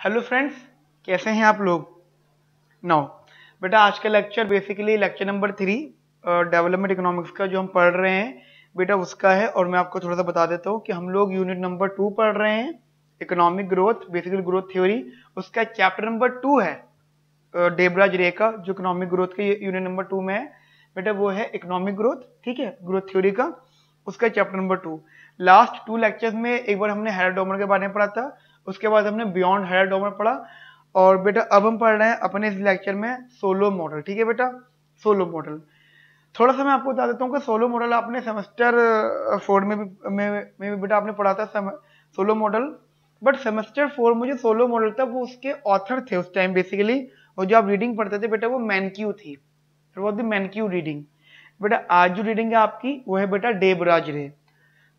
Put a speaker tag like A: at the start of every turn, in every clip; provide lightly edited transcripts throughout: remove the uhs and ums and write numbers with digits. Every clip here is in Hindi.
A: हेलो फ्रेंड्स, कैसे हैं आप लोग। नाउ बेटा, आज का lecture basically lecture number 3 development economics का जो हम पढ़ रहे हैं बेटा उसका है। और मैं आपको थोड़ा सा बता देता हूँ कि हम लोग यूनिट नंबर 2 पढ़ रहे हैं, economic growth, basically growth theory. उसका चैप्टर नंबर 2 है डेबराज रे का, जो इकोनॉमिक ग्रोथ के यूनिट नंबर 2 में है बेटा, वो है इकोनॉमिक ग्रोथ। ठीक है, ग्रोथ थ्योरी का उसका चैप्टर नंबर 2। लास्ट 2 लेक्चर्स में एक बार हमने हेयर डोमर के बारे में पढ़ा था, उसके बाद हमने बियॉन्ड हेयर डोमर पढ़ा। और बेटा अब हम पढ़ रहे हैं अपने इस लेक्चर में सोलो मॉडल। ठीक है बेटा, सोलो मॉडल। थोड़ा सा मैं आपको बता देता हूँ कि सोलो मॉडल आपने सेमेस्टर 4 में भी बेटा आपने पढ़ा था सोलो मॉडल। बट सेमेस्टर 4 में जो सोलो मॉडल था वो उसके ऑथर थे उस टाइम बेसिकली, और जो आप रीडिंग पढ़ते थे बेटा वो मैनक्यू थी, वो द मैनक्यू रीडिंग। बेटा आज जो रीडिंग है आपकी वो है बेटा डेबराज रे।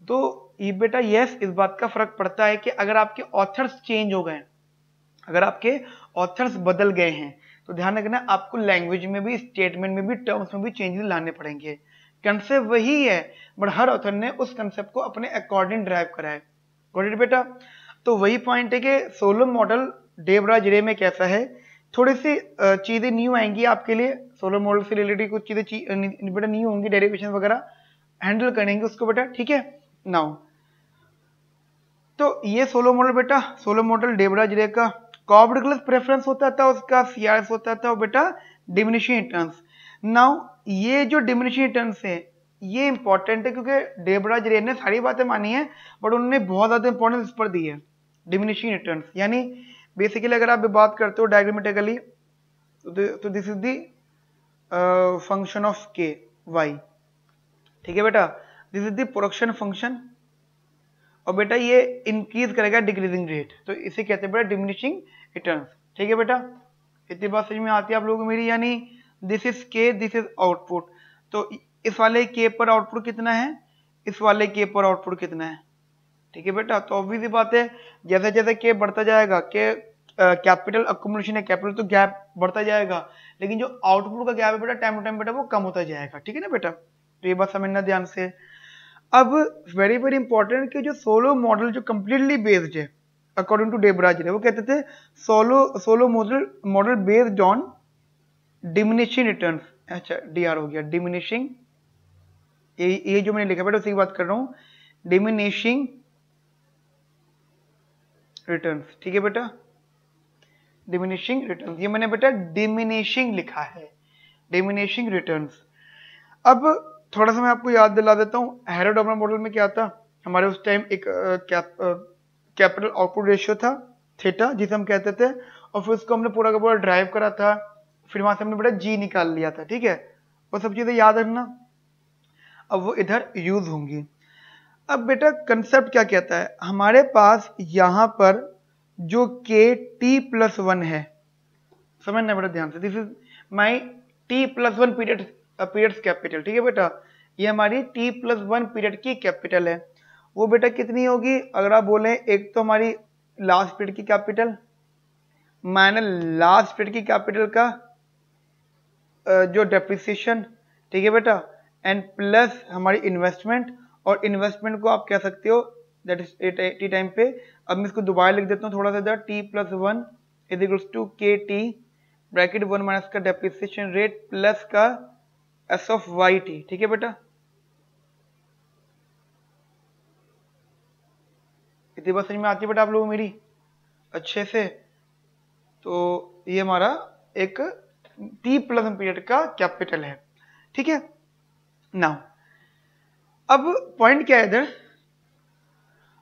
A: तो ये बेटा यस, इस बात का फर्क पड़ता है कि अगर आपके ऑथर्स चेंज हो गए, अगर आपके ऑथर्स बदल गए हैं, तो ध्यान रखना आपको लैंग्वेज में भी, स्टेटमेंट में भी, टर्म्स में भी चेंजेस लाने पड़ेंगे। कंसेप्ट वही है, बट हर ऑथर ने उस कंसेप्ट को अपने अकॉर्डिंग ड्राइव करा है। गॉट इट बेटा। तो वही पॉइंट है कि सोलो मॉडल डेबराज रे में कैसा है, थोड़ी सी चीजें न्यू आएंगी आपके लिए। सोलो मॉडल से रिलेटेड कुछ चीजें बेटा न्यू होंगी, डेरिवेशन वगैरह हैंडल करेंगे उसको बेटा। ठीक है नाउ, तो ये सोलो मॉडल बेटा, सोलो मॉडल डेबराज रे का कॉर्ब्ड ग्लास प्रेफरेंस होता था, उसका सीआरएस होता था, और बेटा डिमिनिशिंग रिटर्न्स। नाउ ये जो डिमिनिशिंग रिटर्न्स है ये इंपॉर्टेंट है, क्योंकि डेबराज रे ने सारी बातें मानी है बट उन्होंने बहुत ज्यादा इंपॉर्टेंस इस पर दी है, डिमिनिशिंग रिटर्न्स। यानी बेसिकली अगर आप बात करते हो डायग्रामेटिकली, तो this is the function of के वाई। ठीक है बेटा, this is the production function, और बेटा ये इंक्रीज करेगा डिक्रीजिंग रेट, तो इसे कहते हैं बेटा डिमिनिशिंग रिटर्न्स। ठीक है बेटा, इतनी बात समझ में आती है आप लोगों को मेरी। यानी दिस इज के, दिस इज आउटपुट, तो इस वाले के पर आउटपुट कितना है, इस वाले के पर आउटपुट कितना है। ठीक है बेटा, तो ऑब्वियस सी बात है, जैसे जैसे के बढ़ता जाएगा, के कैपिटल अक्यूमुलेशन है, कैपिटल तो गैप बढ़ता जाएगा, लेकिन जो आउटपुट का गैप है बेटा टाइम टू टाइम बेटा वो कम होता जाएगा। ठीक है ना बेटा, तो ये बात समझना ध्यान से। अब वेरी वेरी इंपॉर्टेंट कि जो सोलो मॉडल जो कंप्लीटली बेस्ड है अकॉर्डिंग टू डेबराज रे, वो कहते थे Solow model model based on diminishing returns. अच्छा डीआर हो गया, डिमिनिशिंग, ये जो मैंने लिखा बेटा उसी की बात कर रहा हूँ, डिमिनिशिंग रिटर्न्स। ठीक है बेटा, डिमिनिशिंग रिटर्न्स, ये मैंने बेटा डिमिनिशिंग लिखा है, डिमिनिशिंग रिटर्न्स। अब थोड़ा सा मैं आपको याद दिला देता हूँ, हेरोडोमर मॉडल में क्या था हमारे उस टाइम, एक कैपिटल आउटपुट रेशियो था थीटा जिसे हम कहते थे, और फिर उसको हमने पूरा का पूरा ड्राइव करा था, फिर वहां से हमने बेटा जी निकाल लिया था। ठीक है, वो सब चीजें याद रखना, अब वो इधर यूज होंगी। अब बेटा कंसेप्ट क्या कहता है, हमारे पास यहां पर जो के टी प्लस 1 है, समझना बेटा ध्यान से, this is my T plus 1 periods capital. ठीक है बेटा, ये हमारी टी प्लस 1 पीरियड की कैपिटल है। वो बेटा कितनी होगी, अगर आप बोले एक तो हमारी लास्ट पीरियड की कैपिटल माइनस लास्ट पीरियड की कैपिटल का जो डेप्रिसिएशन। ठीक है बेटा, एंड प्लस हमारी इन्वेस्टमेंट, और इन्वेस्टमेंट को आप कह सकते हो दैट इज टी टाइम पे। अब मैं इसको दोबारा लिख देता हूँ थोड़ा सा इधर, T plus 1 is equals to K T bracket 1 minus का डेप्रिसिएशन रेट प्लस का एस ऑफ वाई टी। ठीक है बेटा, इतनी बात समझ में आती है बेटा आप लोगों को मेरी अच्छे से। तो ये हमारा एक टी प्लस 1 पीरियड का कैपिटल है। ठीक है नाउ, अब पॉइंट क्या है इधर,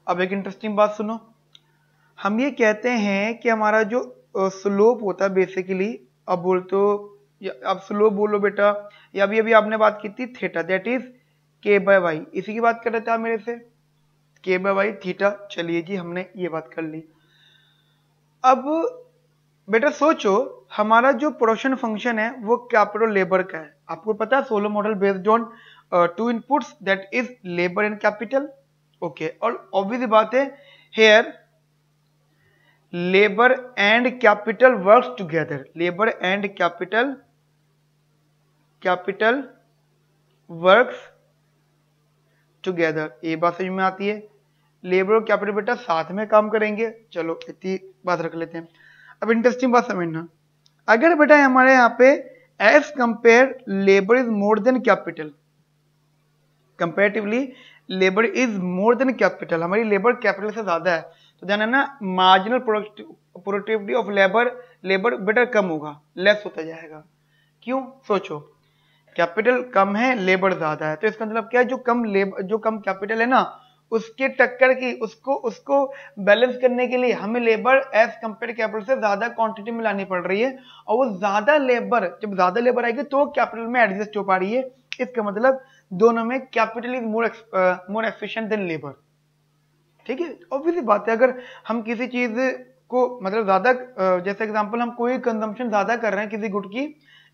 A: अब एक इंटरेस्टिंग बात सुनो। हम ये कहते हैं कि हमारा जो स्लोप होता है बेसिकली, अब बोलते हो अब स्लोप बोलो बेटा, या अभी अभी आपने बात की थी थीटा, दैट इज के बाय वाई, इसी की बात कर रहे थे आप मेरे से, के बाय वाई थीटा। चलिए जी हमने ये बात कर ली। अब बेटा सोचो, हमारा जो प्रोडक्शन फंक्शन है वो कैपिटल लेबर का है। आपको पता है Solow model based on 2 inputs that is labour and capital. Okay, और ऑब्वियस बात है here labour and capital works together, labour and capital works together, ये बात समझ में आती है। लेबर और कैपिटल बेटा साथ में काम करेंगे। चलो इतनी बात रख लेते हैं। अब इंटरेस्टिंग बात समझना, अगर बेटा हमारे यहाँ पे as compare labour is more than capital, comparatively labour is more than capital, हमारी लेबर कैपिटल से ज्यादा है, तो ध्यान है ना मार्जिनल प्रोडक्टिविटी ऑफ लेबर बेटा कम होगा, लेस होता जाएगा। क्यों? सोचो, कैपिटल कम है, लेबर ज्यादा है, तो इसका मतलब क्या है, जो कम कैपिटल है ना, उसके टक्कर की उसको बैलेंस करने के लिए हमें लेबर एज कंपेयर कैपिटल से ज्यादा क्वांटिटी में लानी पड़ रही है, और वो जब ज्यादा लेबर आएगी तो कैपिटल में एडजस्ट हो पा रही है। इसका मतलब दोनों में capital is more efficient then labour. ठीक है, ऑब्वियसली बात है, अगर हम किसी चीज को मतलब ज्यादा जैसे एग्जांपल हम कोई कंजम्पशन ज्यादा कर रहे हैं किसी गुड की,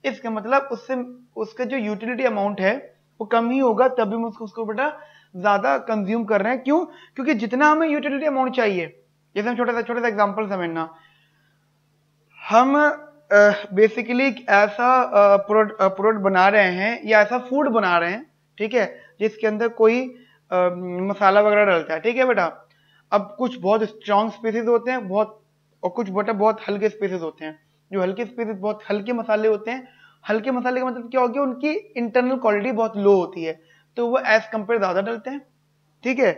A: इसका मतलब उससे उसका जो यूटिलिटी अमाउंट है वो कम ही होगा, तभी हम उसको बेटा ज्यादा कंज्यूम कर रहे हैं। क्यों? क्योंकि जितना हमें यूटिलिटी अमाउंट चाहिए, जैसे हम छोटा सा एग्जांपल समझना, हम बेसिकली ऐसा प्रोडक्ट बना रहे हैं या ऐसा फूड बना रहे हैं, ठीक है, जिसके अंदर कोई मसाला वगैरह डलता है, ठीक है बेटा। अब कुछ बहुत स्ट्रॉन्ग स्पीसीज होते हैं, और कुछ बेटा बहुत हल्के स्पीसीज होते हैं। जो हल्के स्पीसीज बहुत हल्के मसाले होते हैं, हल्के मसाले का मतलब क्या हो गया, उनकी इंटरनल क्वालिटी बहुत लो होती है, तो वो एज कंपेयर ज्यादा डलते हैं, ठीक है,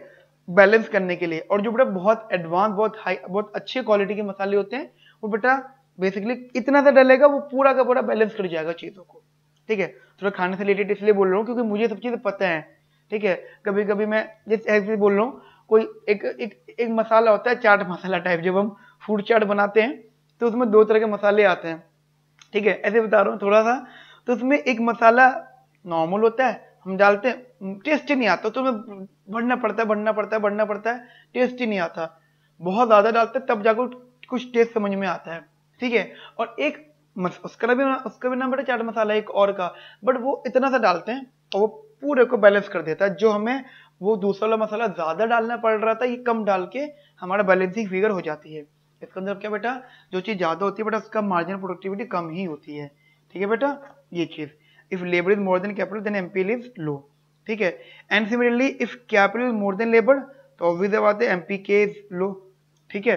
A: बैलेंस करने के लिए। और जो बेटा बहुत एडवांस बहुत अच्छी क्वालिटी के मसाले होते हैं, वो बेटा बेसिकली इतना सा डलेगा वो पूरा का पूरा बैलेंस कर जाएगा चीजों को। ठीक है, थोड़ा खाने से रिलेटेड इसलिए बोल रहा हूँ क्योंकि मुझे सब चीजें पता है। ठीक है, कभी कभी मैं जिस ऐसे बोल रहा हूँ, कोई एक मसाला होता है चाट मसाला टाइप, जब हम फूड चाट बनाते हैं तो उसमें 2 तरह के मसाले आते हैं। ठीक है, ऐसे बता रहा हूँ थोड़ा सा, तो उसमें एक मसाला नॉर्मल होता है, हम डालते हैं, टेस्ट ही नहीं आता, तो हमें बढ़ना पड़ता है, टेस्ट ही नहीं आता। बहुत ज्यादा डालते हैं तब जाकर कुछ टेस्ट समझ में आता है। ठीक है, और एक उसका भी नाम बेटा चाट मसाला एक और का, बट वो इतना सा डालते हैं और वो पूरे को बैलेंस कर देता है। जो हमें वो दूसरा वाला मसाला ज्यादा डालना पड़ रहा था, ये कम डाल के हमारा बैलेंसिंग फिगर हो जाती है। इसका मतलब क्या बेटा, जो चीज ज्यादा होती है बेटा उसका मार्जिनल प्रोडक्टिविटी कम ही होती है। ठीक है बेटा, ये चीज, if labour is more than capital then MPL is low. ठीक है, and similarly if capital is more than labour, तो ऑब्वियस बात है एमपीके इज लो। ठीक है,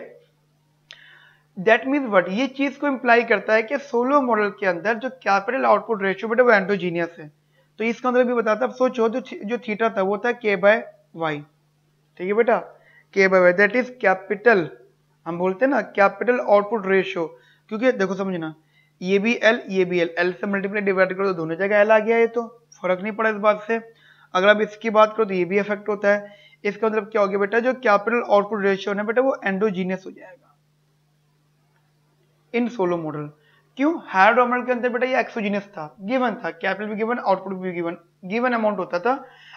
A: दैट मीन्स व्हाट, ये चीज को इंप्लाई करता है कि सोलो मॉडल के अंदर जो कैपिटल आउटपुट रेशियो बेटा वो एंडोजीनियस है। तो इसका मतलब भी बताता है, अब सोचो जो थीटा था वो था के बाय वाई। ठीक है बेटा, K by Y that is capital, हम बोलते हैं ना कैपिटल आउटपुट रेशियो, क्योंकि देखो समझना, ये भी एल से मल्टीप्लाई डिवाइड करो तो दोनों जगह एल आ गया है, तो फर्क नहीं पड़ा इस बात से। अगर आप इसकी बात करो तो ये भी इफेक्ट होता है। इसका मतलब क्या हो गया बेटा, जो कैपिटल आउटपुट रेशियो है बेटा वो एंडोजीनियस हो जाएगा इन सोलो मॉडल। क्यों? हायर मॉडल के अंदर बेटा ये एक्सोजीनियस था, गिवन था, कैपिटल भी गिवन, आउटपुट भी गिवन अमाउंट होता था,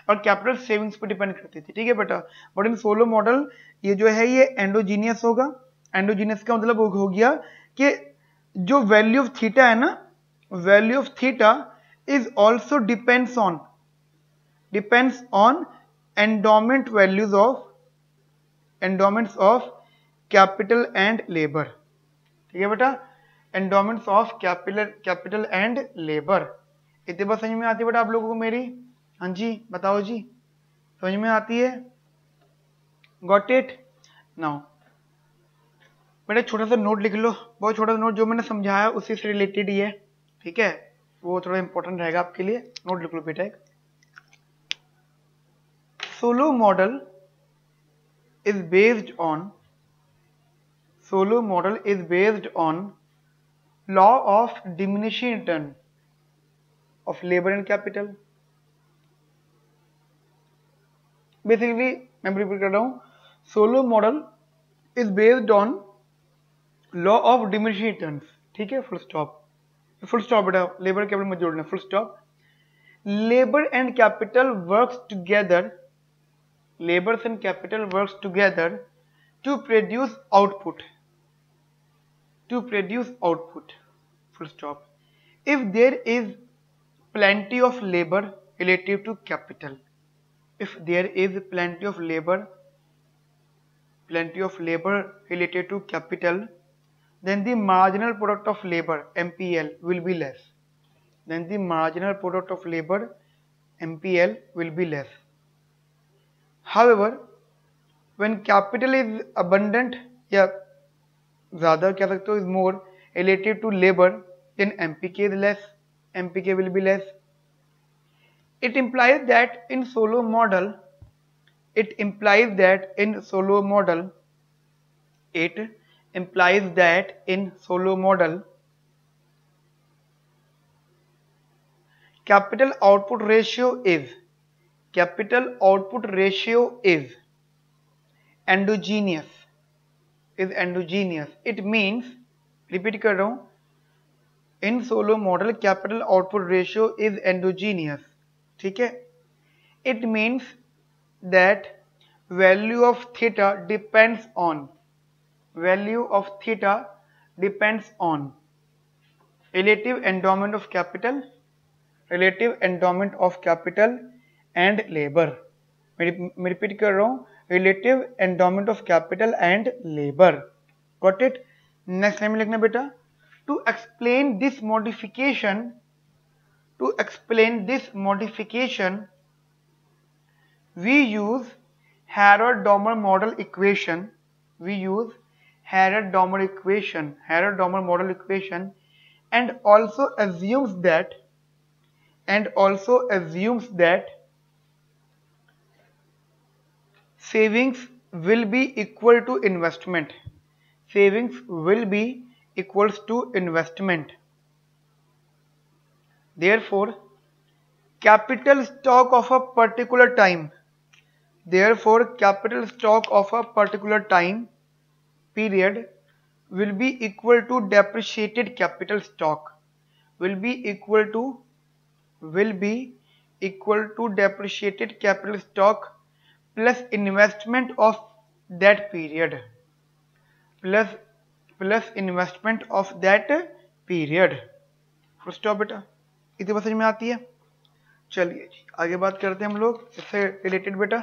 A: और कैपिटल सेविंग्स पे डिपेंड करती थी। ठीक है बेटा, बट इन सोलो मॉडल ये जो है ये एंडोजीनियस होगा। एंडोजीनियस का मतलब हो गया कि जो वैल्यू ऑफ थीटा है ना, value of theta is also depends on endowment values of endowments of capital and labour. ठीक है बेटा, endowments of capital and labour. इतनी बात समझ में आती है बेटा आप लोगों को मेरी? हाँ जी, बताओ जी, समझ में आती है? Got it? नाउ बेटा छोटा सा नोट लिख लो, बहुत छोटा सा नोट, जो मैंने समझाया उसी से रिलेटेड ही है। ठीक है, वो थोड़ा इंपॉर्टेंट रहेगा आपके लिए, नोट लिख लो बेटा एक। Solow model is based on law of diminishing return of labor and capital। Basically मैं रिपीट कर रहा हूं, Solow model is based on law of diminishing returns. ठीक है, फुल स्टॉप बेटा, लेबर कैपिटल मत जोड़ना, full stop. Labour and capital works together, labours and capital works together to produce output, full stop। If there is plenty of labor relative to capital, if there is plenty of labor related to capital, then the marginal product of labor MPL will be less, however when capital is abundant या ज्यादा कह सकते हो is more relative to labour then MPK is less, MPK will be less. It implies that in solo model, it implies that in solo model, it implies that in solo model, capital output ratio is endogenous. It means, repeat कर रहा हूं, in solo model capital output ratio is endogenous. ठीक है. It means that value of theta depends on relative endowment of capital and labor. मैं रिपीट कर रहा हूं, relative endowment of capital and labor. Got it? Next line में लिखना बेटा, to explain this modification we use Harrod-Dommer model equation and also assumes that savings will be equal to investment. Therefore, capital stock of a particular time period will be equal to depreciated capital stock. Depreciated capital stock plus investment of that period. Full stop बेटा. इतनी बात समझ में आती है? चलिए जी आगे बात करते हैं हम लोग इससे रिलेटेड बेटा.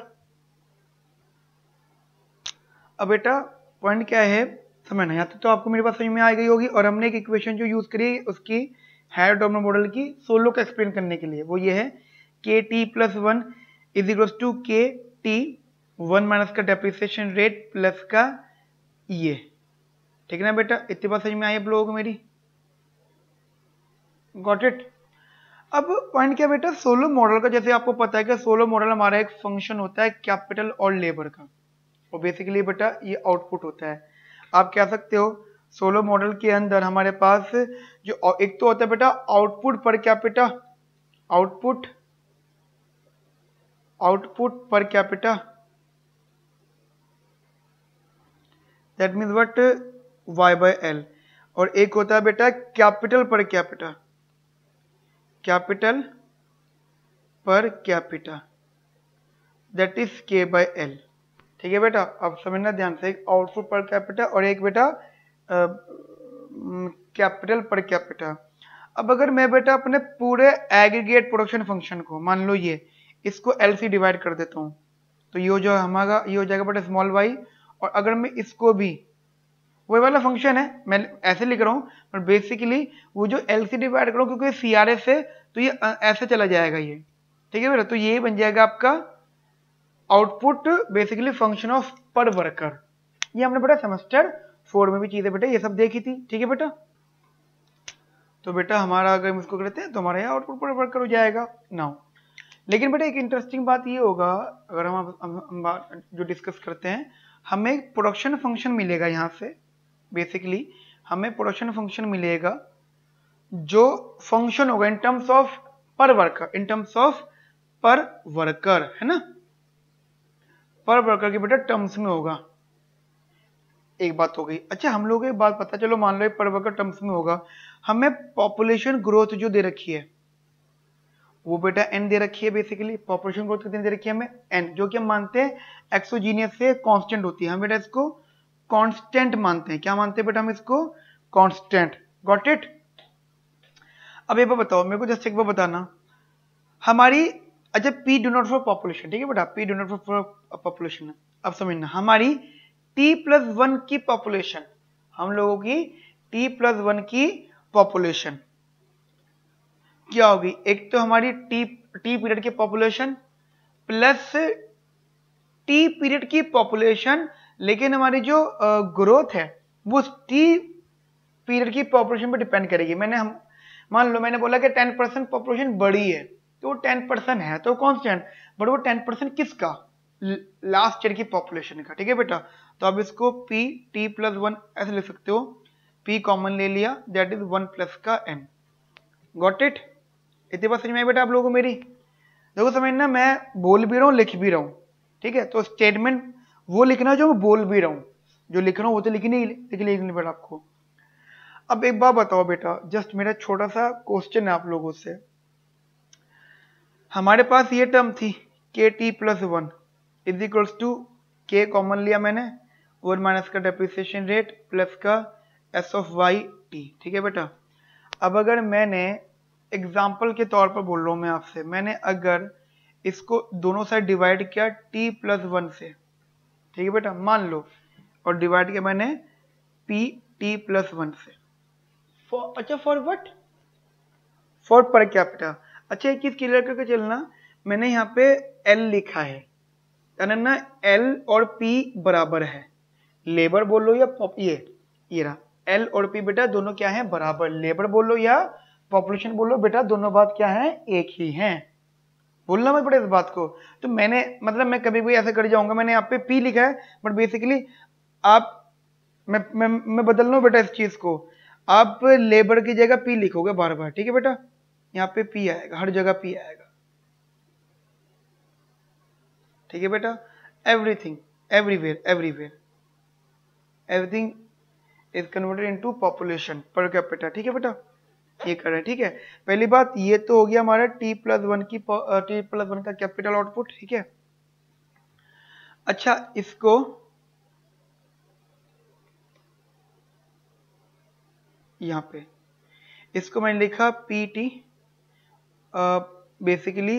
A: अब बेटा पॉइंट क्या है समझना. यहाँ तक तो आपको मेरी बात समझ में आ गई होगी. और हमने एक इक्वेशन जो यूज करी उसकी हैरोड-डॉमर मॉडल की सोलो को एक्सप्लेन करने के लिए, वो ये है K T plus 1 is equal to K T 1 minus का डेप्रिसिएशन रेट प्लस का ये. ठीक है ना बेटा? इतनी बात समझ में आई आप लोगों को मेरी? Got it? अब पॉइंट क्या बेटा, सोलो मॉडल का जैसे आपको पता है कि सोलो मॉडल हमारा एक फंक्शन होता है कैपिटल और लेबर का, और बेसिकली बेटा ये आउटपुट होता है. आप कह सकते हो सोलो मॉडल के अंदर हमारे पास जो एक तो होता है बेटा output per capita, that means what y by l, और एक होता है बेटा capital per capita that is k by l. ठीक है बेटा? अब समझना ध्यान से, एक आउटपुट पर कैपिटा और एक बेटा कैपिटल पर कैपिटा. अब अगर मैं बेटा अपने पूरे एग्रीगेट प्रोडक्शन फंक्शन को मान लो ये इसको l से डिवाइड कर देता हूँ, तो ये जो हमारा ये हो जाएगा बेटा स्मॉल y. और अगर मैं इसको भी वही वाला फंक्शन है, मैं ऐसे लिख रहा हूँ पर बेसिकली वो जो एल से डिवाइड करो क्योंकि CRS है तो ये ऐसे चला जाएगा ये. ठीक है बेटा? तो ये बन जाएगा आपका आउटपुट बेसिकली फंक्शन ऑफ पर वर्कर. ये हमने बेटा सेमेस्टर 4 में भी चीजें बेटा ये सब देखी थी. ठीक है बेटा? तो बेटा हमारा अगर हम इसको करते हैं तो हमारा ये आउटपुट पर वर्कर हो जाएगा नाउ. लेकिन बेटा एक इंटरेस्टिंग बात ये होगा, अगर हम जो डिस्कस करते हैं, हमें एक प्रोडक्शन फंक्शन मिलेगा. यहाँ से बेसिकली हमें प्रोडक्शन फंक्शन मिलेगा जो फंक्शन होगा इन टर्म्स ऑफ पर वर्कर, है ना? पर वर्कर के बेटा टर्म्स में होगा. एक बात हो गई. अच्छा हम लोग एक बात पता, चलो मान लो पर वर्कर टर्म्स में होगा, हमें पॉपुलेशन ग्रोथ जो दे रखी है वो बेटा n दे रखी है. बेसिकली पॉपुलेशन ग्रोथ कितनी दे रखी है हमें? n, जो कि हम मानते हैं एक्सोजीनियस से कांस्टेंट होती है. हम बेटा इसको कांस्टेंट मानते हैं. क्या मानते हैं बेटा हम इसको? कांस्टेंट. Got it? अब एक बार बताओ मेरे को, जस्ट एक बार बताना हमारी, अच्छा p डोनट फॉर पॉपुलेशन. ठीक है बेटा? p denote for population. अब समझना हमारी t+1 की पॉपुलेशन, हम लोगों की t+1 की पॉपुलेशन क्या होगी? एक तो हमारी टी पीरियड की पॉपुलेशन प्लस टी पीरियड की पॉपुलेशन, लेकिन हमारी जो ग्रोथ है वो टी पीरियड की पॉपुलेशन पर डिपेंड करेगी। मान लो मैंने बोला कि 10% पॉपुलेशन बढ़ी है, तो 10% है तो कॉन्स्टेंट, बट वो 10% किसका? लास्ट ईयर की पॉपुलेशन का। ठीक है बेटा, तो अब इसको पी टी प्लस 1 ऐसे लिख सकते हो, पी कॉमन ले लिया, दैट इज 1 प्लस का एन। Got it? इतनी बात समझ में आई बेटा आप लोगों को मेरी? देखो समझना, मैं बोल भी रहा हूँ लिख भी रहा हूँ, ठीक है? तो स्टेटमेंट वो लिखना जो मैं बोल भी रहा हूँ, जो लिख रहा हूँ वो तो लिखनी बेटा आपको। अब एक बात बताओ बेटा, जस्ट मेरा छोटा सा क्वेश्चन है आप लोगों से। हमारे पास ये टर्म थी K T plus 1 is equals to, K common लिया मैंने, 1 माइनस का डेप्रिसिएशन रेट प्लस का एस ऑफ वाई टी। ठीक है बेटा, अब अगर मैंने एग्जाम्पल के तौर पर बोल रहा हूँ मैं आपसे, मैंने अगर इसको दोनों साइड डिवाइड किया टी प्लस 1 से, ठीक है बेटा, मान लो, और डिवाइड किया मैंने पी टी प्लस 1 से, अच्छा for what? For per capita. अच्छा एक चीज क्लियर करके चलना, मैंने यहाँ पे एल लिखा है, यानी ना एल और पी बराबर है, लेबर बोलो या ये रहा एल और पी बेटा दोनों क्या है? बराबर। लेबर बोलो या पॉपुलेशन बोलो बेटा, दोनों बात क्या है? एक ही है। बोलना मत बेटा इस बात को। तो मैंने मतलब मैं कभी भी ऐसे कर जाऊंगा, मैंने यहाँ पे पी लिखा है, बट बेसिकली आप मैं बदल रहा हूँ बेटा इस चीज को, आप लेबर की जगह पी लिखोगे बार बार, ठीक है बेटा? यहाँ पे पी आएगा, हर जगह पी आएगा, ठीक है बेटा? Everything, everywhere, everything is converted into population per capita. ठीक है बेटा, ये कर रहे हैं। ठीक है, पहली बात ये तो हो गया हमारा टी प्लस 1 का कैपिटल आउटपुट। ठीक है, अच्छा इसको यहाँ पे इसको मैंने लिखा पी टी बेसिकली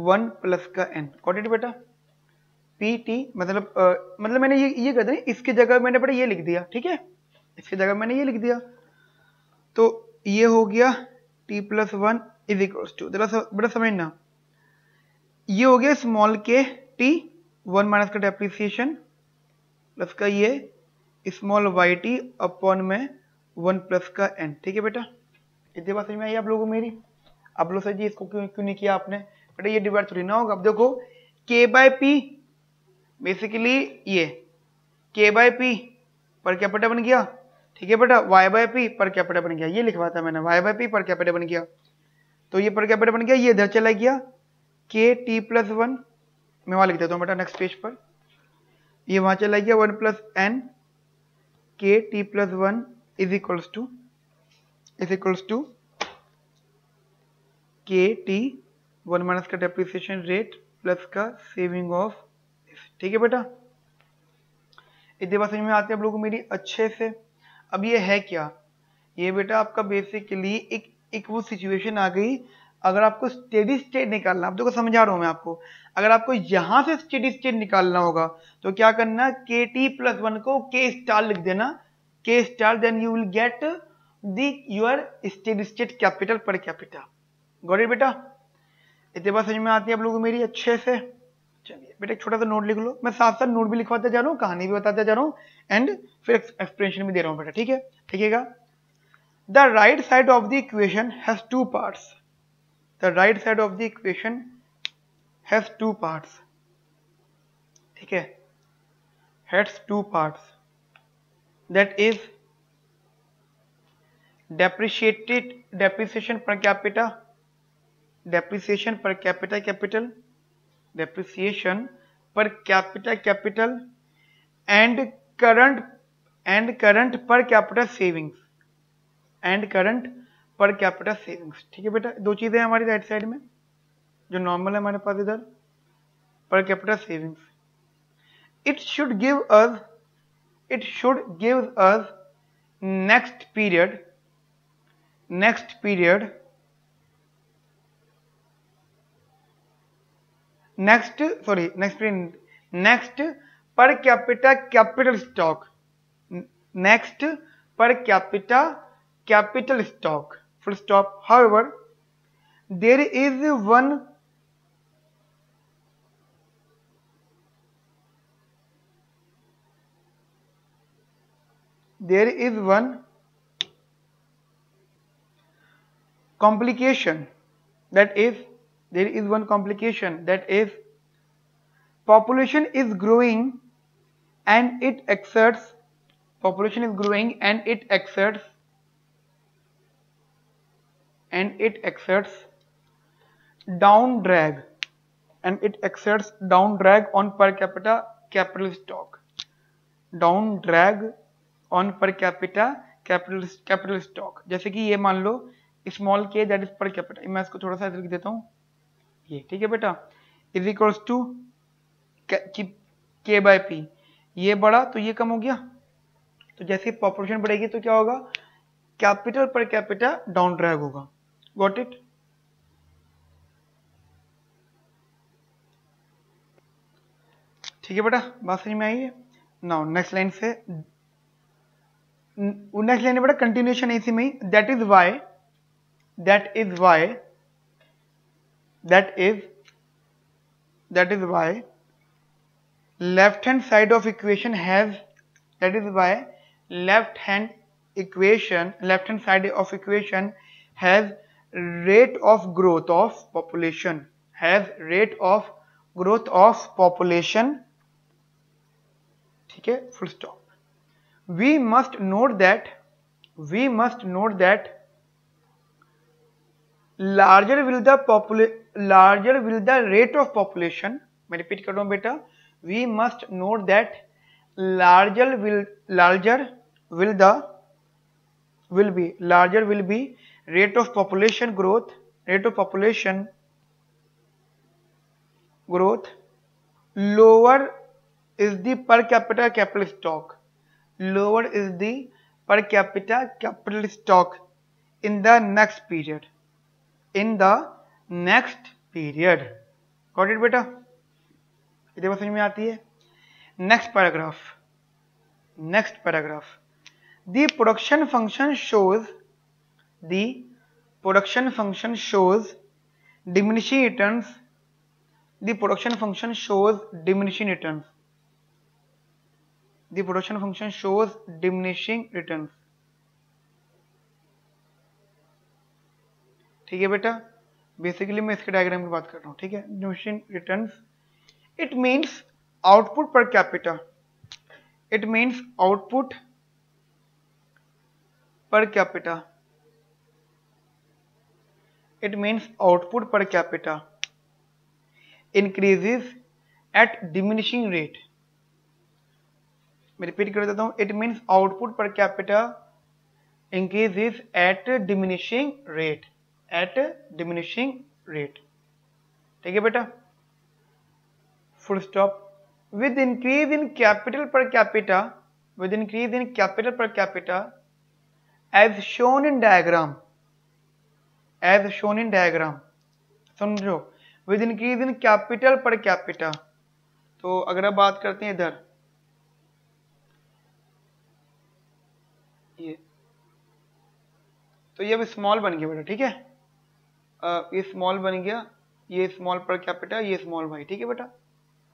A: 1 प्लस का एन। गॉट इट बेटा? पी टी मतलब मैंने ये कर दिया, इसकी जगह मैंने बेटा ये लिख दिया, ठीक है, इसकी जगह मैंने ये लिख दिया, तो ये हो गया T plus 1 is equal to, बेटा समझना, ये हो गया स्मॉल के टी 1 माइनस का डेप्रिसिएशन प्लस का ये स्मॉल वाई टी अपॉन में 1 प्लस का एन। ठीक है बेटा, इतनी बात समझ में आई आप लोगों को मेरी? आप लोग सर जी इसको क्यों नहीं किया आपने? बेटा ये डिवाइड थोड़ी ना होगा। अब देखो के बाय पी, बेसिकली ये के बाय पी पर कैपिटा बन गया, ठीक है बेटा? Y by P per capita बन गया, ये लिखवा था मैंने, Y by P per capita बन गया, तो ये पर कैपिटा बन गया, ये इधर चला गया के टी प्लस 1, मैं वहां लिख देता हूँ बेटा नेक्स्ट पेज पर, ये वहां चला गया 1 plus N K T plus 1 is equals to K T 1 minus का डेप्रिसिएशन रेट प्लस का सेविंग ऑफ। ठीक है बेटा, इतनी बात समझ में आती है आप लोगों को मेरी अच्छे से? अब ये है क्या? ये बेटा आपका बेसिकली एक वो सिचुएशन आ गई, अगर आपको स्टेडी स्टेट निकालना, अब देखो समझा रहा हूं मैं आपको, अगर आपको यहां से स्टेडी स्टेट निकालना होगा तो क्या करना, के टी प्लस 1 को के स्टार लिख देना, K star, then you will get the your steady state capital per capita. Got it बेटा? इतनी बात समझ में आती है आप लोगों को मेरी अच्छे से? चलिए बेटा एक छोटा सा नोट लिख लो, मैं साथ साथ नोट भी लिखवाते जा रहा हूँ, कहानी भी बताते जा रहा हूँ, एंड फिर एक्सप्लेनेशन भी दे रहा हूँ बेटा, ठीक है? ठीकेगा? The right side of the equation has two parts. The right side of the equation has two parts. ठीक है? Has two parts. That is depreciation per capita, depreciation per capita capital, depreciation per capita capital, and current per capita savings. And current per capita savings. ठीक है बेटा, दो चीजें हैं हमारी राइट साइड में जो नॉर्मल है हमारे पास इधर, per capita savings. It should give us next period पर capita capital stock, next per capita capital stock, full stop. However, there is one there is one complication, that is there is one complication, that is population is growing and it exerts population is growing and it exerts down drag on per capita capital stock, down drag on per capita capital stock। जैसे कि ये मान लो स्मॉल के दैट इज पर कैपिटा, मैं इसको थोड़ा सा लिख देता हूँ ये, ठीक है बेटा, इज इक्वल्स टू के बाय पी, ये बढ़ा तो ये कम हो गया, तो जैसे पॉपुलेशन बढ़ेगी तो क्या होगा, capital per capita down drag होगा। Got it? ठीक है बेटा, बात समझ में आई है? नाउ नेक्स्ट लाइन से, नेक्स्ट लाइन बेटा कंटिन्यूएशन इसी में ही, that is why left hand side of equation has, that is why left hand side of equation has rate of growth of population, ठीक है, full stop। we must note that larger will the rate of population, मैं रिपीट कर रहा हूं बेटा, we must note that larger will be rate of population growth, lower is the per capita capital stock, in the next period, got it बेटा? इतनी बात समझ में आती है? Next paragraph, the production function shows diminishing returns, ठीक है बेटा, बेसिकली मैं इसके डायग्राम की बात कर रहा हूं, ठीक है, diminishing returns, it means output per capita, increases at diminishing rate, मैं रिपीट कर देता हूं, it means output per capita increases at diminishing rate, ठीक है बेटा, full stop। with increase in capital per capita, as shown in diagram, समझो, with increase in capital per capita, तो अगर आप बात करते हैं इधर ये, तो ये अब स्मॉल बन गया बेटा, ठीक है, ये स्मॉल बन गया, ये स्मॉल पर कैपिटा, ये स्मॉल वाई, ठीक है बेटा,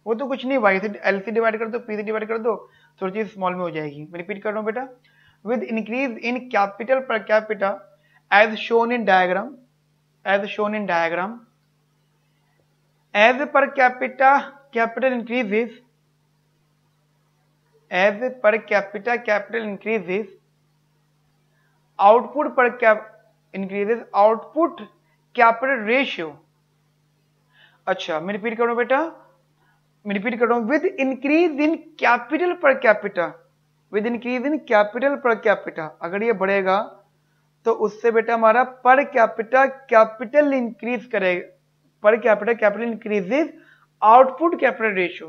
A: वो तो कुछ नहीं, वाई से एल से डिवाइड कर दो, पी से डिवाइड कर दो, थोड़ी चीज स्मॉल में हो जाएगी। मैं रिपीट कर रहा हूँ बेटा, with increase in capital per capita as shown in diagram, as per capita capital increases, output per increases output capital ratio. अच्छा मैं रिपीट कर रहा हूं बेटा, with increase in capital per capita, अगर ये बढ़ेगा तो उससे बेटा हमारा पर कैपिटा कैपिटल इंक्रीज करेगा, per capita capital increases output capital ratio,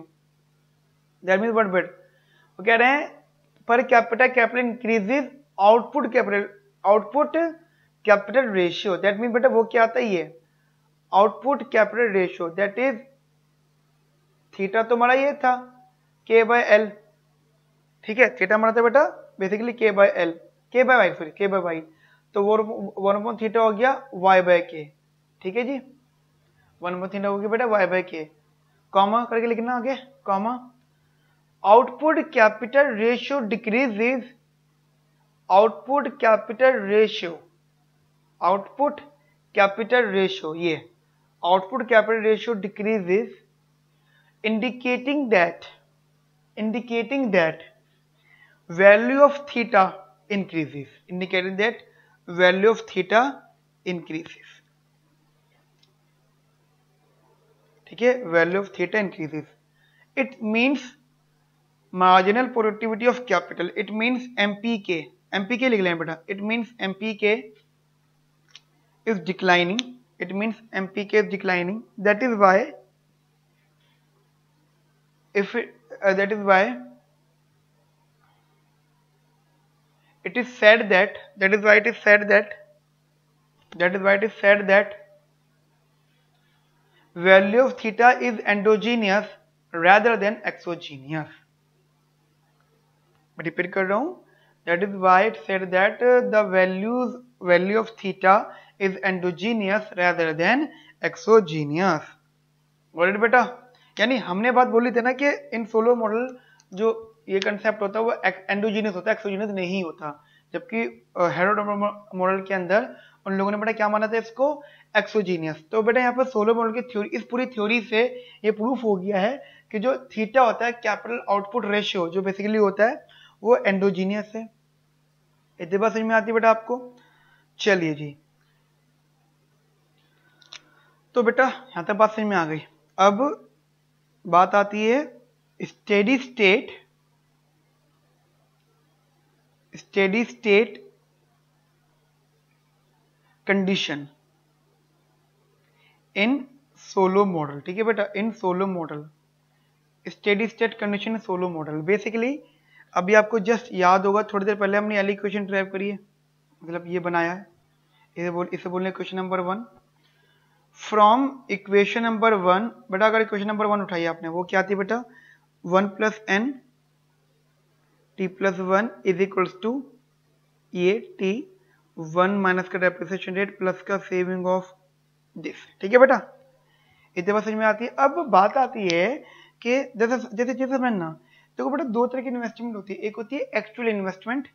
A: that means what बेट, वो कह रहे हैं per capita capital increases output capital ratio, that means बेटा वो क्या आता है, ये output capital ratio, that is theta तो हमारा ये था के बाय एल, ठीक है, थीटा हमारा था बेटा बेसिकली के बाय वाई, तो वो 1 थीटा हो गया वाई बाय के, ठीक है जी, 1 थीटा हो गया बेटा वाई बाय के, कॉमा करके लिखना आगे, comma output capital ratio decreases output capital ratio, output capital ratio, ये output capital ratio decreases, indicating that value of theta increases, indicating that value of theta increases. ठीक है, value of theta increases. It means marginal productivity of capital. It means MPK. MPK लिख लें बेटा. It means MPK is declining. It means MPK is declining. That is why that is why it is said that value of theta is endogenous rather than exogenous. मैं रिपीट कर रहा हूं, that is why it said that the value of theta is endogenous rather than exogenous. Got it बेटा? यानी हमने बात बोली थी ना कि इन सोलो मॉडल जो ये कंसेप्ट होता है वो एंडोजीनियस होता है, एक्सोजीनियस नहीं होता, जबकि हेटेरोडॉर्मल मॉडल के अंदर उन लोगों ने बेटा क्या माना था इसको, एक्सोजीनियस। तो बेटा यहाँ पर सोलो मॉडल की थ्योरी, इस पूरी थ्योरी से ये प्रूफ हो गया है कि जो थीटा होता है कैपिटल आउटपुट रेशियो जो बेसिकली होता है वो एंडोजीनियस है। इतनी बात समझ में आती है बेटा आपको? चलिए जी, तो बेटा यहां तक बात समझ में आ गई। अब बात आती है steady state condition in Solow model. ठीक है बेटा, in Solow model, steady state condition in Solow model. Basically अभी आपको जस्ट याद होगा, थोड़ी देर पहले हमने वाली इक्वेशन ड्राइव करी है, मतलब ये बनाया है, इसे बोलने question number 1। From equation number 1 बेटा, अगर इक्वेशन नंबर 1 उठाइए आपने, वो क्या थी बेटा, 1 + n t + 1 is equals to ये t 1 माइनस का डेप्रिसिएशन रेट प्लस का सेविंग ऑफ दिस। ठीक है बेटा, इतने बात समझ में आती है। अब बात आती है कि जैसे चीज समझना, देखो बेटा दो तरह की इन्वेस्टमेंट होती है, एक होती है एक्चुअल इन्वेस्टमेंट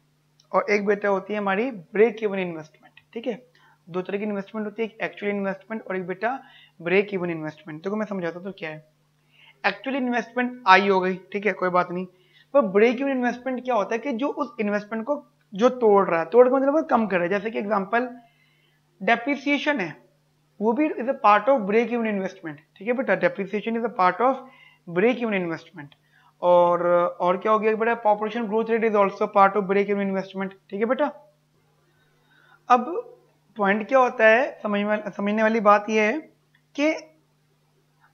A: और एक बेटा होती है हमारी ब्रेक इवन इन्वेस्टमेंट। ठीक है, दो तरह की इन्वेस्टमेंट होती है, एक एक्चुअल इन्वेस्टमेंट और एक बेटा ब्रेक इवन इन्वेस्टमेंट। देखो मैं समझाता हूँ तो क्या है। एक्चुअल इन्वेस्टमेंट आई हो गई, ठीक है, कोई बात नहीं, पर ब्रेक इवन इन्वेस्टमेंट क्या होता है कि जो उस इन्वेस्टमेंट को जो तोड़ रहा है, तोड़ का मतलब कम कर रहा है। जैसे कि एग्जांपल डेप्रिसिएशन है, वो भी is a part of break even investment. ठीक है बेटा, depreciation is a part of break even investment. और क्या हो गया बेटा, population growth rate is also part of break even investment. ठीक है बेटा, अब पॉइंट क्या होता है, समझने वाली बात यह है कि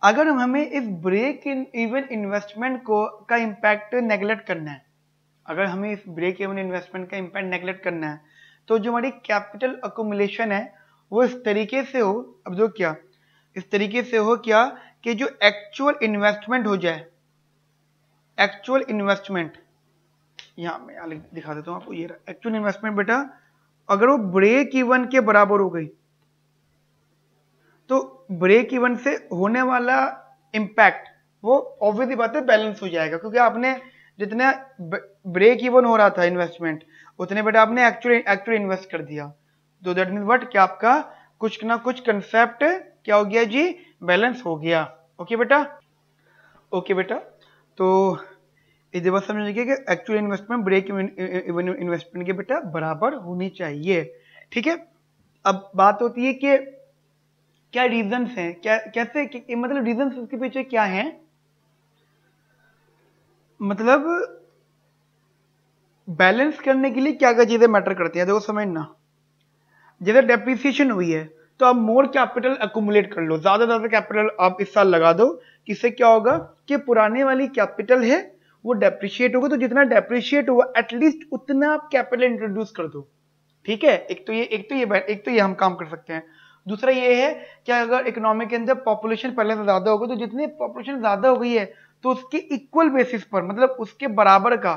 A: अगर हमें इस ब्रेक इवन इन्वेस्टमेंट को का इंपैक्ट नेगलेक्ट करना है, अगर हमें इस ब्रेक इवन इन्वेस्टमेंट का इंपैक्ट नेगलेक्ट करना है, तो जो हमारी कैपिटल अक्यूमुलेशन है वो इस तरीके से हो, अब जो क्या इस तरीके से हो क्या कि जो एक्चुअल इन्वेस्टमेंट हो जाए, एक्चुअल इन्वेस्टमेंट, यहां मैं दिखा देता हूं आपको, ये एक्चुअल इन्वेस्टमेंट बेटा अगर वो ब्रेक इवन के बराबर हो गई, तो ब्रेक इवन से होने वाला इंपैक्ट वो ऑब्वियसली बात है बैलेंस हो जाएगा, क्योंकि आपने जितने ब्रेक इवन हो रहा था इन्वेस्टमेंट उतने बेटा आपने एक्चुअली इन्वेस्ट कर दिया। तो दैट मीन व्हाट, क्या आपका कुछ ना कुछ कंसेप्ट क्या हो गया जी, बैलेंस हो गया। ओके बेटा, ओके बेटा, तो इस बात समझिए कि actual investment break even investment के बेटा बराबर होनी चाहिए। ठीक है, अब बात होती है कि क्या रीजंस हैं, क्या कैसे मतलब रीजंस उसके पीछे क्या हैं, मतलब बैलेंस करने के लिए क्या क्या चीजें मैटर करती हैं। देखो समझना, जैसे डेप्रिसिएशन हुई है तो आप मोर कैपिटल अक्यूमुलेट कर लो, ज्यादा कैपिटल आप इस साल लगा दो, किससे क्या होगा कि पुराने वाली कैपिटल है वो डेप्रिशिएट होगा, तो जितना डेप्रिशिएट हुआ एटलीस्ट उतना आप कैपिटल इंट्रोड्यूस कर दो। ठीक है, एक तो ये हम काम कर सकते हैं। दूसरा ये है कि अगर इकोनॉमी के अंदर पॉपुलेशन पहले से ज्यादा होगी, तो जितनी पॉपुलेशन ज्यादा हो गई है तो उसके इक्वल बेसिस पर, मतलब उसके बराबर का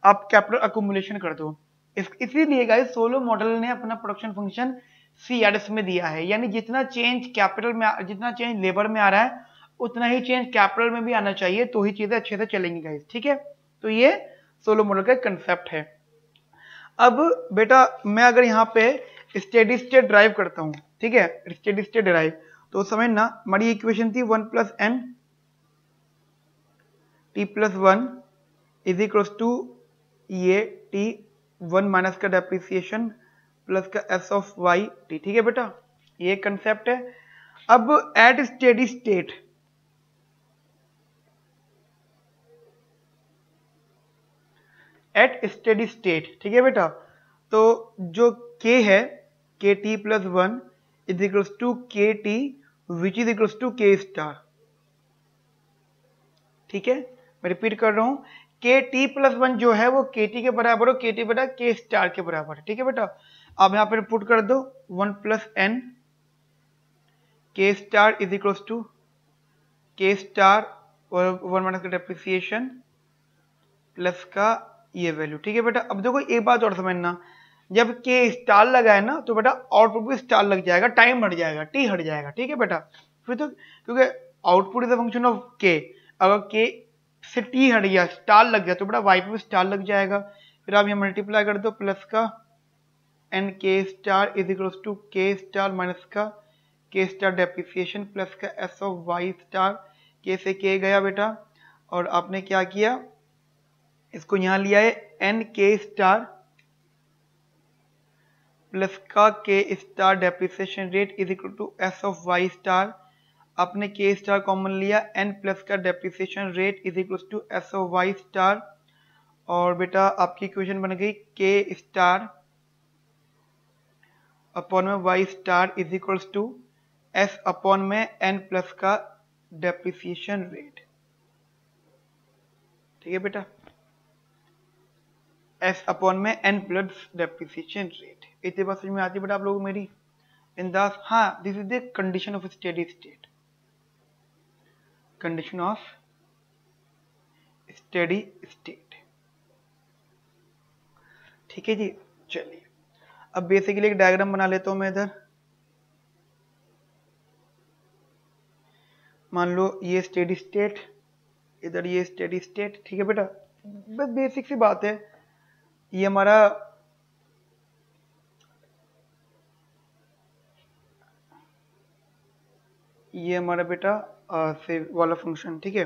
A: आप कैपिटल अक्यूमुलेशन कर दो। इसीलिए गाइस सोलो मॉडल ने अपना प्रोडक्शन फंक्शन CRS में दिया है, यानी जितना चेंज कैपिटल में, जितना चेंज लेबर में आ रहा है उतना ही चेंज कैपिटल में भी आना चाहिए, तो ही चीजें अच्छे से चलेंगी गाइस। ठीक है, तो ये सोलो मॉडल का कंसेप्ट है। अब बेटा मैं अगर यहाँ पे स्टेडी स्टेट ड्राइव करता हूँ, ठीक है, स्टेडी स्टेट ड्राइव, तो समझना हमारी इक्वेशन थी 1 + n t + 1 is equals to ये t 1 माइनस का डेप्रिसिएशन प्लस का s ऑफ y t, ठीक है बेटा, ये कंसेप्ट है। अब एट स्टेडी स्टेट ठीक है बेटा, तो जो k है k t + 1 is equals to k t which is equals to k star, ठीक है, मैं रिपीट कर रहा हूं, k t + 1 जो है वो k t के बराबर हो, k t बटा k स्टार के बराबर है, ठीक है बेटा। अब यहां पर पुट कर दो 1 + n k star is equals to k star और 1 माइनस का डेप्रिसिएशन प्लस का ये वैल्यू, ठीक है बेटा। अब देखो एक बात और समझना, जब के स्टार लगा है ना तो बेटा आउटपुट भी स्टार लग जाएगा, टाइम हट जाएगा, टी हट जाएगा, ठीक है बेटा। फिर तो क्योंकि output is a function of के, अगर के से टी हट गया, स्टार लग गया, तो बेटा वाई पे भी स्टार लग जाएगा। फिर आप ये मल्टीप्लाई कर दो, प्लस का एन के स्टार इज इक्वल्स टू के स्टार माइनस का के स्टार डेप्रिसिएशन प्लस का एस ऑफ वाई स्टार, के से के गया बेटा, और आपने क्या किया, इसको यहां लिया है एन के स्टार प्लस का K star depreciation rate is equal to S of Y star, आपने के स्टार कॉमन लिया, एन प्लस का depreciation rate is equal to S of Y star, और बेटा आपकी इक्वेशन बन गई के स्टार अपॉन में Y star is equals to S upon में एन प्लस का डेप्रिसिएशन रेट, ठीक है बेटा, एस अपॉन में एन प्लस डेप्रिसिएशन रेट। इतनी बात समझ में आती है बेटा आप लोगों को मेरी, इन द, हाँ this is the condition of steady state, condition of steady state, ठीक है जी। चलिए अब बेसिकली एक डायग्राम बना लेता हूं मैं इधर, मान लो ये स्टेडी स्टेट, इधर ये स्टेडी स्टेट, ठीक है बेटा, बस बेसिक सी बात है। ये हमारा बेटा से वाला फंक्शन, ठीक है।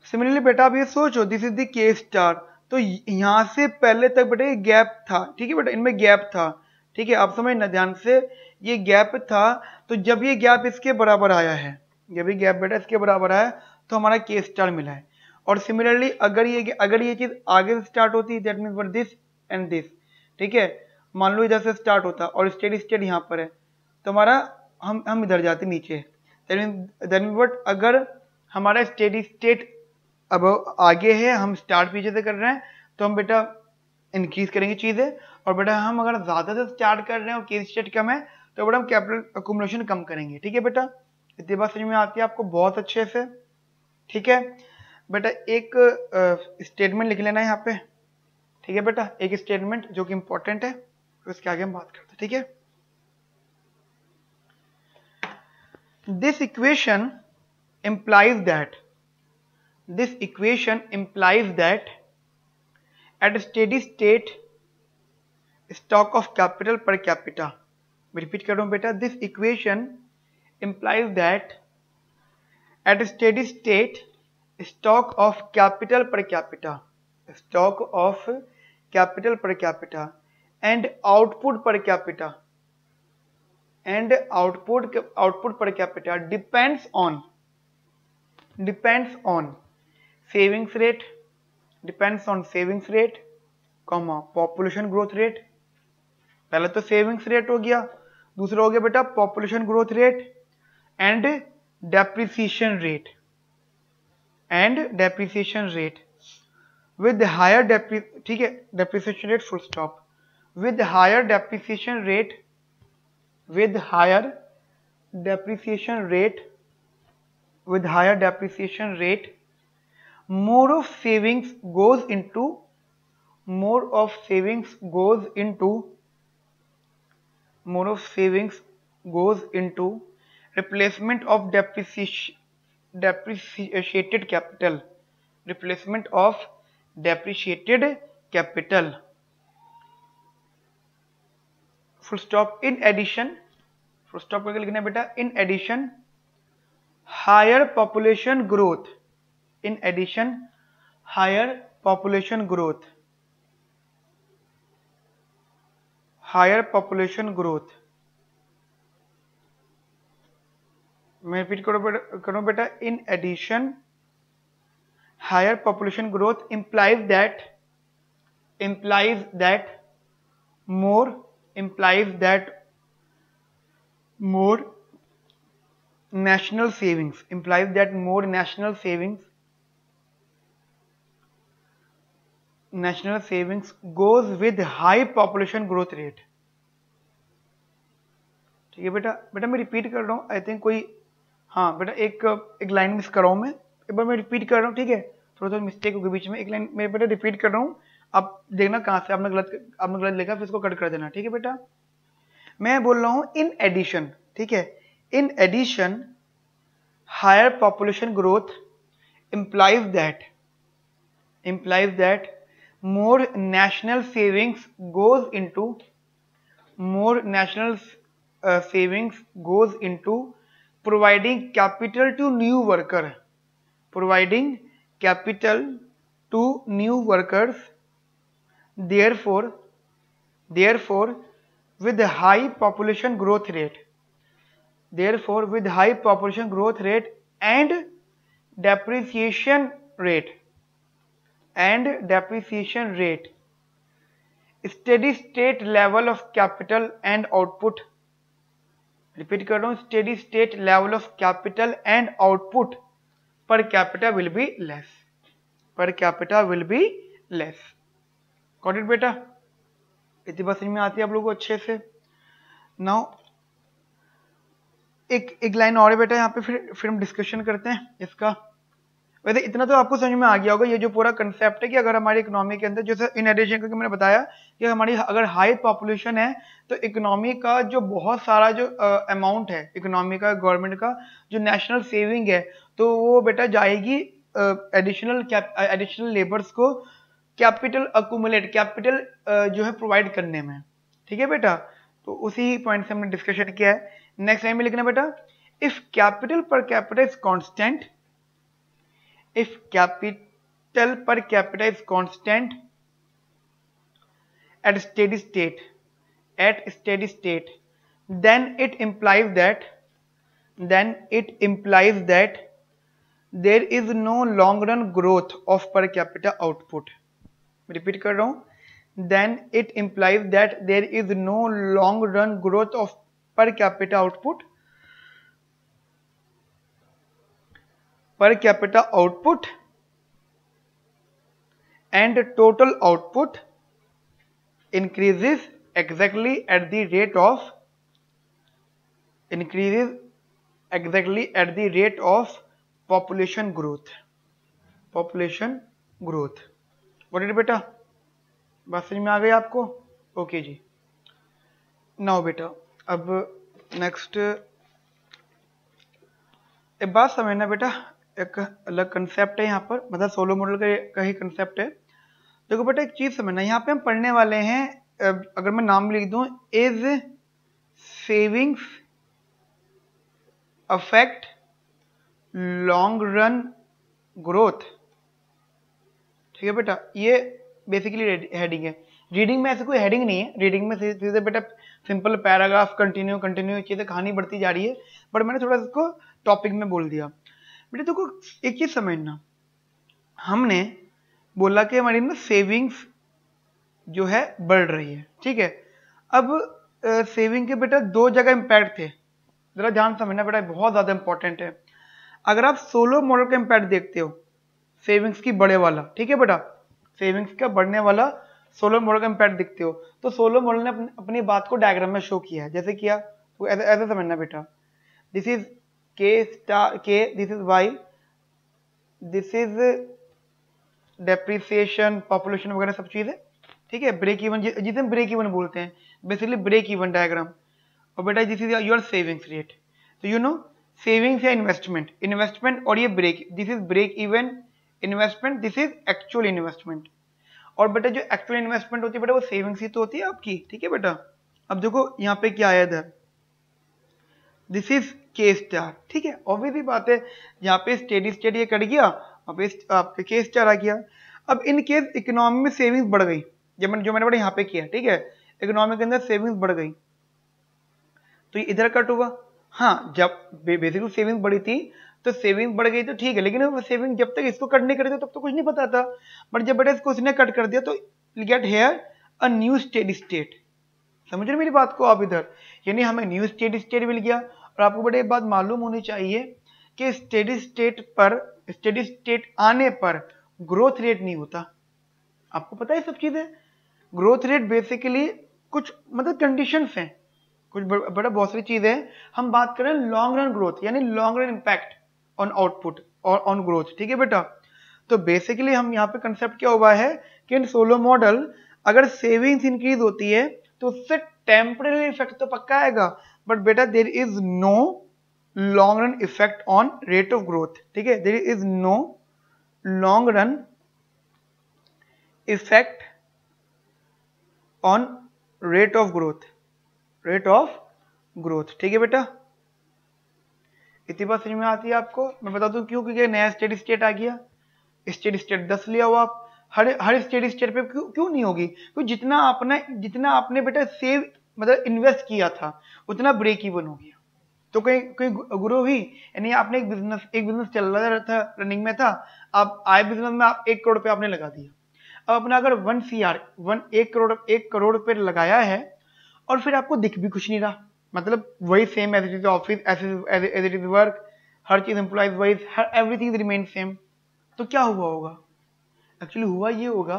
A: सिमिलरली बेटा आप ये सोचो, दिस इज द के स्टार, तो यहां से पहले तक बेटा ये गैप था, ठीक है बेटा, इनमें गैप था, ठीक है, आप समझना ध्यान से, ये गैप था, तो जब ये गैप इसके बराबर आया है, जब ये गैप बेटा इसके बराबर आया तो हमारा के स्टार मिला है। और सिमिलरली अगर ये चीज आगे से स्टार्ट होती, that means what this and this, ठीक है, मान लो इधर से स्टार्ट होता और स्टेडी स्टेट यहाँ पर है, तो हमारा हम इधर जाते नीचे, दैट मीन व्हाट, अगर हमारा स्टेडी स्टेट अब आगे है, हम स्टार्ट पीछे से कर रहे हैं, तो हम बेटा इंक्रीज करेंगे चीजें, और बेटा हम अगर ज्यादा से स्टार्ट कर रहे हैं और के स्टेट कम है तो बेटा हम कैपिटल अकुमुलेशन कम करेंगे, ठीक है बेटा। इतनी बात समझ में आती है आपको बहुत अच्छे से, ठीक है बेटा। एक स्टेटमेंट लिख लेना है यहाँ पे, ठीक है बेटा, एक स्टेटमेंट जो कि इंपॉर्टेंट है, तो इसके आगे हम बात करते हैं, ठीक है। This equation implies that at a steady state stock of capital per capita, मैं रिपीट कर रहा हूं बेटा, this equation implies that at a steady state stock of capital per capita and output per capita depends on savings rate, population growth rate, पहले तो सेविंग्स रेट हो गया, दूसरा हो गया बेटा population growth rate and depreciation rate, with higher ठीक है, depreciation rate full stop, with higher depreciation rate more of savings goes into replacement of depreciated capital, depreciated capital, full stop. In addition, full stop करके लिखना है बेटा, in addition higher population growth, in addition higher population growth, higher population growth. मैं रिपीट करो बेटा, in addition higher population growth implies that more national savings, implies that more national savings goes with high population growth rate। ठीक है बेटा, मैं रिपीट कर रहा हूँ, आई थिंक कोई, हाँ बेटा एक लाइन मिस कर रहा हूँ मैं, एक बार मैं रिपीट कर रहा हूँ, ठीक है, थोड़ा सा मिस्टेक होगी बीच में, एक लाइन मेरे बेटा रिपीट कर रहा हूँ, आप देखना कहाँ से आपने गलत लिखा, फिर इसको कट कर देना, ठीक है बेटा। मैं बोल रहा हूँ इन एडिशन, ठीक है, in addition higher population growth implies that more national savings goes into providing capital to new workers, therefore with high population growth rate and depreciation rate, steady state level of capital and output, repeat कर रहा हूं, steady state level of capital and output per capita will be less, got it बेटा, इतनी बात समझ में आती है आप लोगों को अच्छे से। नाउ एक लाइन और है बेटा यहाँ पे, फिर हम डिस्कशन करते हैं इसका। वैसे इतना तो आपको समझ में आ गया होगा, ये जो पूरा कंसेप्ट है कि अगर हमारी इकोनॉमी के अंदर, जैसे इन एडिशन करके मैंने बताया कि हमारी अगर हाई पॉपुलेशन है तो इकोनॉमी का जो बहुत सारा जो अमाउंट है इकोनॉमी का, गवर्नमेंट का जो नेशनल सेविंग है, तो वो बेटा जाएगी एडिशनल लेबर्स को कैपिटल जो है प्रोवाइड करने में, ठीक है बेटा। तो उसी पॉइंट से हमने डिस्कशन किया है। नेक्स्ट लाइन में लिखना बेटा, if capital per capita is constant, if capital per capita is constant at steady state, then it implies that there is no long run growth of per capita output। Repeat कर रहा हूं, then it implies that there is no long run growth of per capita output and total output increases exactly at the rate of population growth। Got it बेटा, बात समझ में आ गई आपको? ओके जी। नाउ बेटा अब नेक्स्ट एक बात समझना बेटा, एक अलग कंसेप्ट है यहाँ पर, मतलब सोलो मॉडल का ही कंसेप्ट है। देखो बेटा एक चीज समझना, यहाँ पे हम पढ़ने वाले हैं, अगर मैं नाम लिख दूं, is savings affect long run growth, ठीक है बेटा, ये बेसिकली हेडिंग है। रीडिंग में ऐसे कोई हेडिंग नहीं है, रीडिंग में सीधे बेटा सिंपल पैराग्राफ कंटिन्यू चीजें कहानी बढ़ती जा रही है, बट मैंने थोड़ा इसको टॉपिक में बोल दिया। बेटा देखो एक चीज समझना, हमने बोला कि हमारी ना सेविंग्स जो है बढ़ रही है, ठीक है। अब सेविंग के बेटा दो जगह इंपैक्ट थे, जरा ध्यान समझना बेटा, बहुत ज्यादा इंपॉर्टेंट है। अगर आप सोलो मॉडल का इंपैक्ट देखते हो सेविंग्स की बड़े वाला, ठीक है बेटा, सेविंग्स का बढ़ने वाला सोलो मॉडल का इंपैक्ट दिखते हो, तो सोलो मॉडल ने अपनी बात को डायग्राम में शो किया है। जैसे किया तो ऐसे समझना बेटा, this is K star K, this is Y, this is depreciation, population वगैरह सब चीजें, ठीक है। ब्रेक इवन, जिसे हम ब्रेक इवन बोलते हैं, बेसिकली ब्रेक इवन डायग्राम। और बेटा this is your savings rate, तो यू नो सेविंग्स या इन्वेस्टमेंट और ये break, this is break even investment, this is actual investment. और बेटा जो एक्चुअल इन्वेस्टमेंट होती है बेटा वो सेविंग्स ही तो होती है आपकी, ठीक है बेटा। अब देखो यहाँ पे क्या आया इधर, दिस इज के स्टार, ठीक है, ऑब्वियसली बात है, यहाँ पे स्टेडी स्टेट ये कट गया, अब आपके के स्टार आ गया। अब इन केस इकोनॉमी में सेविंग्स बढ़ गई, जो मैंने बड़ा यहाँ पे किया, ठीक है, इकोनॉमी के अंदर सेविंग्स बढ़ गई तो ये इधर कट हुआ। हाँ, जब बेसिकली सेविंग बढ़ी थी तो सेविंग बढ़ गई तो ठीक है, लेकिन वो सेविंग जब तक इसको कट नहीं करते तब तो कुछ नहीं पता था, बट जब बेटा इसको उसने कट कर दिया तो get here a new steady state. समझ रहे मेरी बात को आप इधर, यानी हमें न्यू स्टेडी स्टेट मिल गया। और आपको बड़े एक बात मालूम होनी चाहिए कि स्टेडी स्टेट आने पर ग्रोथ रेट नहीं होता, आपको पता है सब चीजें। ग्रोथ रेट बेसिकली कुछ मतलब कंडीशंस हैं, कुछ बड़ा बहुत सारी चीजें हैं। हम बात करें लॉन्ग रन ग्रोथ, यानी long run impact on output और ऑन ग्रोथ, ठीक है बेटा। तो बेसिकली हम यहाँ पे कंसेप्ट क्या हुआ है कि इन सोलो मॉडल अगर सेविंग्स इंक्रीज होती है तो उससे टेम्पररी इफेक्ट तो पक्का आएगा, बट बेटा there is no long run effect on rate of growth, ठीक है, there is no long run effect on rate of growth, ठीक है बेटा। इतनी बात समझ में आती है आपको। मैं बता दूं क्यों, क्योंकि नया स्टेडी स्टेट आ गया, स्टेडी स्टेट 10 लिया हुआ आप, हर स्टेडी स्टेट पे क्यों नहीं होगी, क्योंकि जितना आपने बेटा सेव मतलब इन्वेस्ट किया था उतना ब्रेक इवन हो गया, तो कहीं ग्रो हुई, यानी आपने एक बिजनेस चल रहा था, रनिंग में था, आप आए बिजनेस में आप 1 करोड़ पे आपने लगा दिया। अब अपना अगर 1 करोड़ पे लगाया है और फिर आपको दिख भी कुछ नहीं रहा, मतलब वही same as it is office, as it is work, हर चीज एम्प्लॉइज वाइज, हर एवरीथिंग रिमेन सेम, तो क्या हुआ होगा, एक्चुअली हुआ ये होगा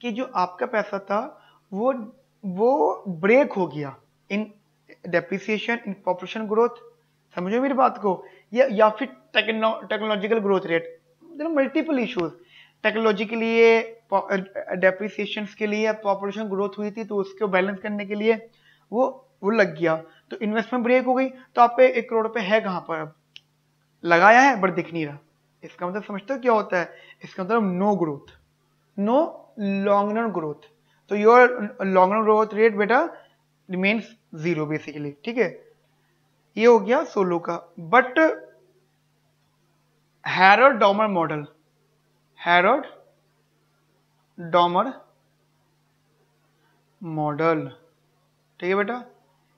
A: कि जो आपका पैसा था वो ब्रेक हो गया इन डेप्रिसिएशन, इन पॉपुलेशन ग्रोथ, समझो मेरी बात को, या फिर technological growth rate, multiple issues, technology के लिए, डेप्रिसिएशन के लिए पॉपुलेशन ग्रोथ हुई थी तो उसको बैलेंस करने के लिए वो लग गया, तो इन्वेस्टमेंट ब्रेक हो गई, तो आप पे 1 करोड़ पे है कहां पर, अब लगाया है बट दिख नहीं रहा। इसका मतलब समझते हो क्या होता है, इसका मतलब no growth, no long run growth, तो your long run growth rate बेटा रिमेन्स 0 बेसिकली, ठीक है। ये हो गया सोलो का। बट हैरोल्ड डॉमर मॉडल, ठीक है बेटा,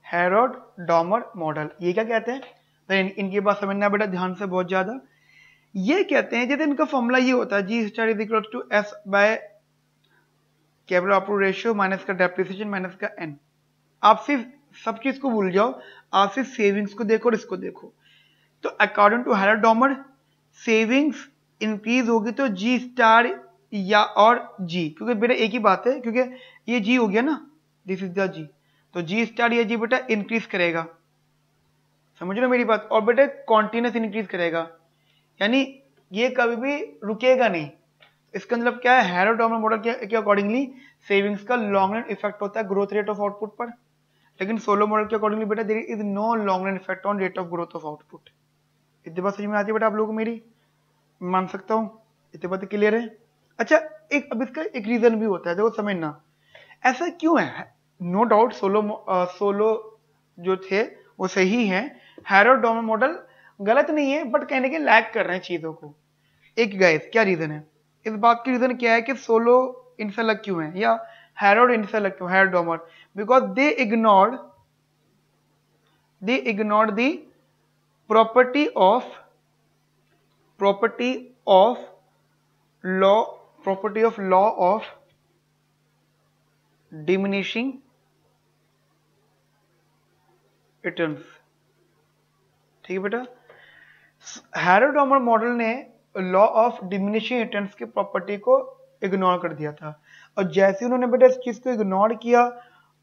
A: हैरोल्ड डॉमर मॉडल, ये क्या कहते हैं, तो इनकी बात समझना बेटा ध्यान से बहुत ज्यादा। ये कहते हैं, जैसे इनका फॉर्मूला ये होता है, G star is equal to S by capital output ratio minus का डेप्रिसिएशन माइनस का एन। आप सिर्फ सब चीज को भूल जाओ, आप सिर्फ सेविंग्स को देखो और इसको देखो। तो according to Harrod Domar savings increase होगी तो जी स्टार या और जी, क्योंकि बेटा एक ही बात है, क्योंकि ये जी हो गया ना, दिस इज द जी, तो जी स्टार या जी बेटा इंक्रीज करेगा, समझ लो मेरी बात, और बेटा कॉन्टिन्यूस इंक्रीज करेगा, यानी ये कभी भी रुकेगा नहीं। इसका मतलब क्या है, हैरोल्ड डॉमर मॉडल के अकॉर्डिंगली सेविंग्स का लॉन्ग रन इफेक्ट होता है ग्रोथ रेट ऑफ आउटपुट पर, लेकिन सोलो मॉडल के अकॉर्डिंगली बेटा there is no long run effect on rate of growth of output. इतनी बात समझ में आती है बेटा आप लोगों को मेरी, मान सकता हूँ, इतनी बात क्लियर है। अच्छा, अब इसका एक रीजन भी होता है, देखो समझना, ऐसा क्यों है, नो डाउट सोलो जो थे वो सही है, हैरोल्ड डॉमर मॉडल गलत नहीं है, बट कहने के लैग कर रहे हैं चीजों को। एक गाइस क्या रीजन है, इस बात की रीजन क्या है कि सोलो इनसे अलग क्यों है, या हैरोल्ड इनसे अलग क्यों, Harold Domar, because they ignored the property of law of diminishing returns, ठीक है बेटा। हैरोल्ड डॉमर मॉडल ने लॉ ऑफ डिमिनिशिंग रिटर्न्स की प्रॉपर्टी को इग्नोर कर दिया था, और जैसे उन्होंने बेटा इस चीज को इग्नोर किया,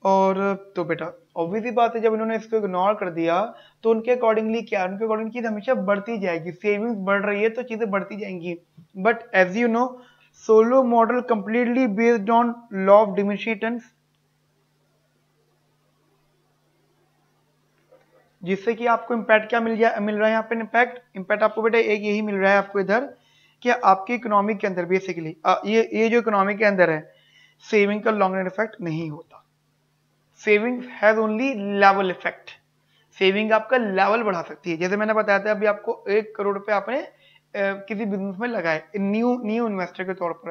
A: और तो बेटा ऑब्वियसली बात है, जब इन्होंने इसको इग्नोर कर दिया तो उनके अकॉर्डिंगली क्या, उनके अकॉर्डिंग चीज हमेशा बढ़ती जाएगी, सेविंग्स बढ़ रही है तो चीजें बढ़ती जाएंगी, but as you know Solow model completely based on law of diminishing returns, जिससे कि आपको इम्पैक्ट क्या मिल रहा है यहाँ पे, इम्पैक्ट आपको बेटा एक यही मिल रहा है आपको इधर, कि आपकी इकोनॉमी के अंदर बेसिकली ये जो इकोनॉमी के अंदर है, सेविंग का लॉन्ग रन इफेक्ट नहीं होता। Saving has only level effect. Saving आपका लेवल बढ़ा सकती है। जैसे मैंने बताया था अभी आपको 1 करोड़ रुपए आपने किसी बिजनेस में लगाए न्यू इन्वेस्टर के तौर पर,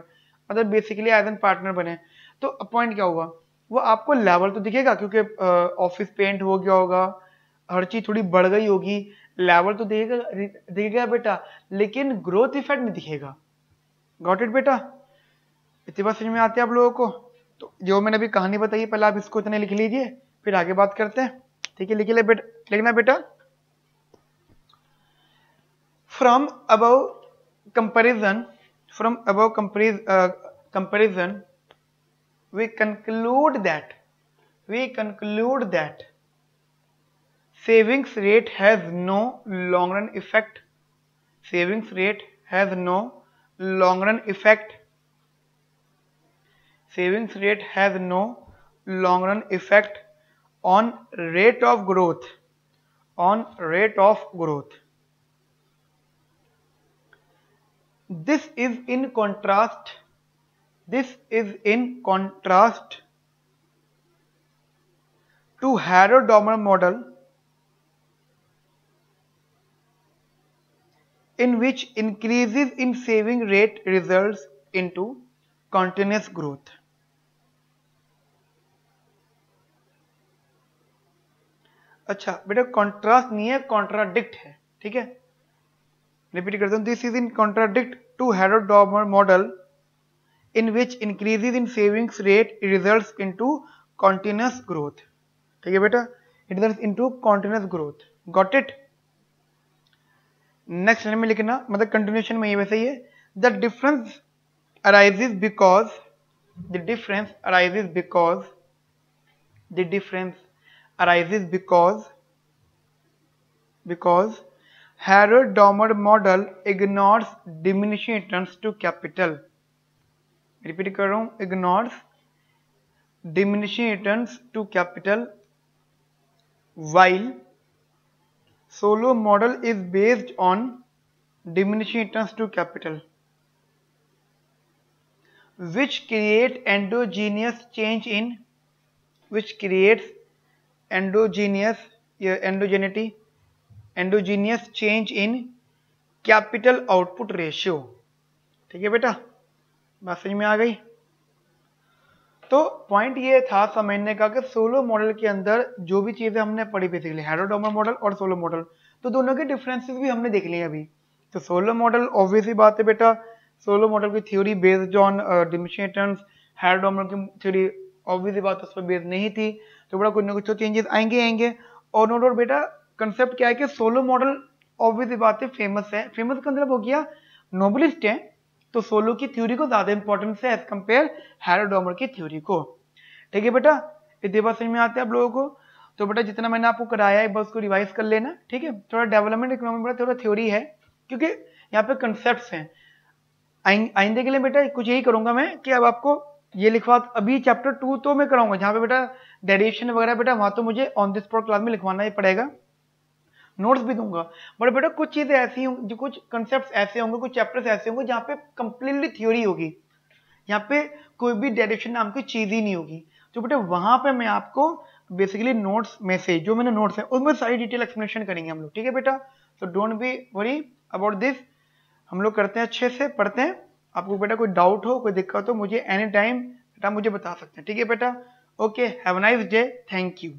A: मतलब बेसिकली एज एन पार्टनर बने, तो पॉइंट क्या हुआ, वो आपको लेवल तो दिखेगा क्योंकि ऑफिस पेंट हो गया होगा, हर चीज थोड़ी बढ़ गई होगी, लेवल तो दिखेगा बेटा, लेकिन ग्रोथ इफेक्ट नहीं दिखेगा। गॉट इट बेटा? इतनी बात समझ में आती है आप लोगों को? तो जो मैंने अभी कहानी बताई पहले आप इसको इतने लिख लीजिए, फिर आगे बात करते हैं। ठीक है, लिखना बेटा। From above comparison we conclude that savings rate has no long run effect. Savings rate has no long run effect. Savings rate has no long run effect on rate of growth. This is in contrast to Harrod-Dommer model, in which increases in saving rate results into continuous growth. अच्छा बेटा, कॉन्ट्रास्ट नहीं है, कॉन्ट्राडिक्ट है। ठीक है, रिपीट करता हूं, this is in contradict to Harrod-Dommer model in which increases in savings rate results into continuous growth. ठीक है बेटा, it results into continuous growth. Got it? Next line में लिखना, मतलब कंटिन्यूशन में ये वैसे ही है। The difference arises because Harrod-Dommer model ignores diminishing returns to capital. Repeat कर रहा हूं, ignores diminishing returns to capital, while Solow model is based on diminishing returns to capital, which creates endogenous change in capital output ratio. ठीक है बेटा, बात समझ में आ गई? तो पॉइंट ये था समझने का कि सोलो मॉडल के अंदर जो भी चीजें हमने पढ़ी, बेसिकली Harrod-Dommer मॉडल और सोलो मॉडल, तो दोनों के डिफरेंसेस भी हमने देख लिए अभी। तो सोलो मॉडल ऑब्वियसली बात है बेटा, सोलो मॉडल की theory based on diminishing returns, Harrod-Dommer की थ्योरी ऑब्वियसली बात उस पर बेस्ड नहीं थी, तो बड़ा कुछ ना कुछ तो चेंजेस आएंगे। और नोट आउट बेटा, कंसेप्ट क्या है कि सोलो मॉडल ऑब्वियसली बात है फेमस है, फेमस का मतलब हो गया नोबलिस्ट है, तो सोलो की थ्योरी को ज्यादा इंपॉर्टेंस है एज कंपेयर Harrod-Dommer की थ्योरी को। ठीक है बेटा, इतनी बात समझ में आती है आप लोगों को? तो बेटा जितना मैंने आपको कराया है बस उसको रिवाइज कर लेना। ठीक है, थोड़ा डेवलपमेंट इकोनॉमी में थोड़ा थ्योरी है क्योंकि यहाँ पे कंसेप्ट्स हैं। आइंदे के लिए बेटा कुछ यही करूंगा मैं कि अब आपको ये लिखवा, अभी चैप्टर 2 तो मैं कराऊंगा जहाँ पे बेटा डेरिवेशन वगैरह बेटा वहां तो मुझे ऑन द स्पॉट क्लास में लिखवाना ही पड़ेगा, नोट्स भी दूंगा, बट बेटा कुछ चीजें ऐसी होंगी, जो कुछ कंसेप्ट्स ऐसे होंगे, कुछ चैप्टर्स ऐसे होंगे जहाँ पे कंप्लीटली थ्योरी होगी, यहाँ पे कोई भी डेरिवेशन नाम की चीज ही नहीं होगी। तो बेटा वहां पे मैं आपको बेसिकली नोट्स में से जो मैंने नोट्स है उसमें सारी डिटेल एक्सप्लेनेशन करेंगे हम लोग। ठीक है बेटा, तो don't be worry about this, हम लोग करते हैं अच्छे से पढ़ते हैं। आपको बेटा कोई डाउट हो, कोई दिक्कत हो, मुझे एनी टाइम बेटा मुझे बता सकते हैं। ठीक है बेटा, okay, have a nice day, thank you.